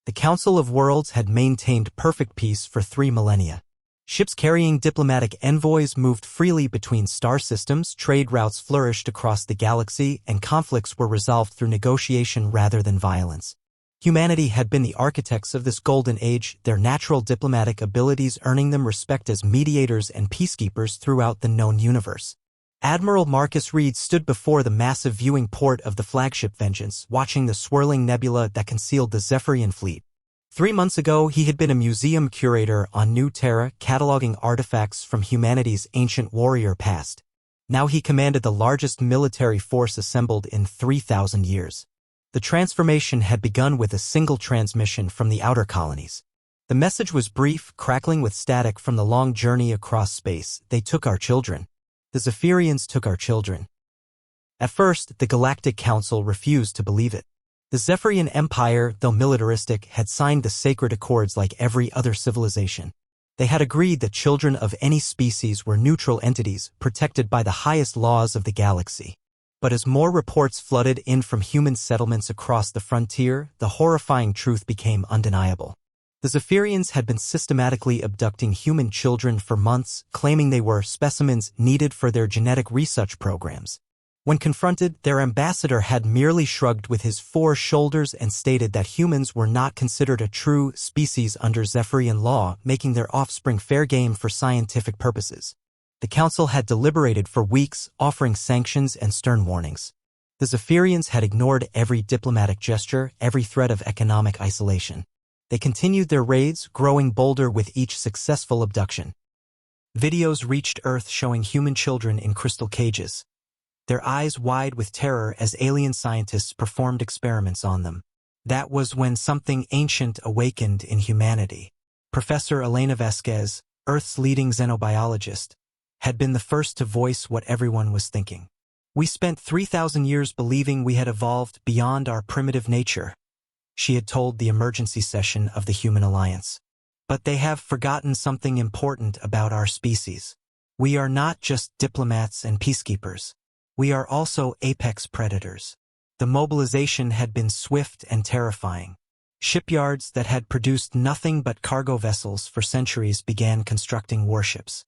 The Council of Worlds had maintained perfect peace for 3 millennia. Ships carrying diplomatic envoys moved freely between star systems, trade routes flourished across the galaxy, and conflicts were resolved through negotiation rather than violence. Humanity had been the architects of this golden age, their natural diplomatic abilities earning them respect as mediators and peacekeepers throughout the known universe. Admiral Marcus Reed stood before the massive viewing port of the flagship Vengeance, watching the swirling nebula that concealed the Zephyrian fleet. 3 months ago, he had been a museum curator on New Terra, cataloging artifacts from humanity's ancient warrior past. Now he commanded the largest military force assembled in 3,000 years. The transformation had begun with a single transmission from the outer colonies. The message was brief, crackling with static from the long journey across space. They took our children. The Zephyrians took our children. At first, the Galactic Council refused to believe it. The Zephyrian Empire, though militaristic, had signed the sacred accords like every other civilization. They had agreed that children of any species were neutral entities, protected by the highest laws of the galaxy. But as more reports flooded in from human settlements across the frontier, the horrifying truth became undeniable. The Zephyrians had been systematically abducting human children for months, claiming they were specimens needed for their genetic research programs. When confronted, their ambassador had merely shrugged with his 4 shoulders and stated that humans were not considered a true species under Zephyrian law, making their offspring fair game for scientific purposes. The council had deliberated for weeks, offering sanctions and stern warnings. The Zephyrians had ignored every diplomatic gesture, every threat of economic isolation. They continued their raids, growing bolder with each successful abduction. Videos reached Earth showing human children in crystal cages, their eyes wide with terror as alien scientists performed experiments on them. That was when something ancient awakened in humanity. Professor Elena Vasquez, Earth's leading xenobiologist, had been the first to voice what everyone was thinking. We spent 3,000 years believing we had evolved beyond our primitive nature, she had told the emergency session of the Human Alliance. But they have forgotten something important about our species. We are not just diplomats and peacekeepers. We are also apex predators. The mobilization had been swift and terrifying. Shipyards that had produced nothing but cargo vessels for centuries began constructing warships.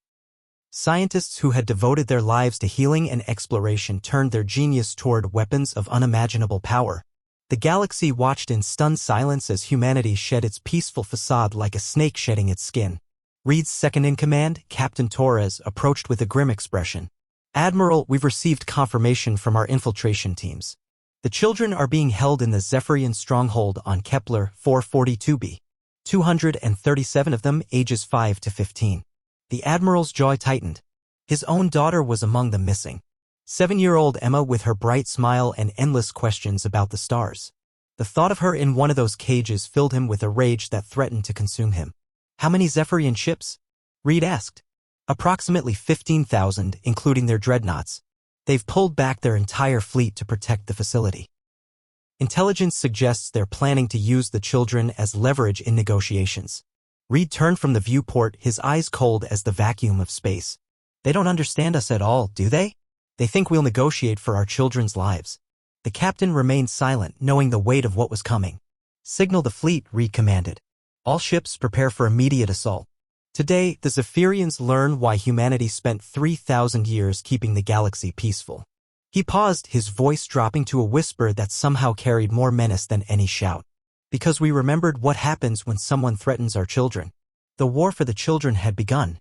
Scientists who had devoted their lives to healing and exploration turned their genius toward weapons of unimaginable power. The galaxy watched in stunned silence as humanity shed its peaceful facade like a snake shedding its skin. Reed's second-in-command, Captain Torres, approached with a grim expression. Admiral, we've received confirmation from our infiltration teams. The children are being held in the Zephyrian stronghold on Kepler 442b. 237 of them, ages 5 to 15. The Admiral's jaw tightened. His own daughter was among the missing. 7-year-old Emma with her bright smile and endless questions about the stars. The thought of her in one of those cages filled him with a rage that threatened to consume him. How many Zephyrian ships? Reed asked. Approximately 15,000, including their dreadnoughts. They've pulled back their entire fleet to protect the facility. Intelligence suggests they're planning to use the children as leverage in negotiations. Reed turned from the viewport, his eyes cold as the vacuum of space. They don't understand us at all, do they? They think we'll negotiate for our children's lives. The captain remained silent, knowing the weight of what was coming. Signal the fleet, Reed commanded. All ships prepare for immediate assault. Today, the Zephyrians learn why humanity spent 3,000 years keeping the galaxy peaceful. He paused, his voice dropping to a whisper that somehow carried more menace than any shout. Because we remembered what happens when someone threatens our children. The war for the children had begun.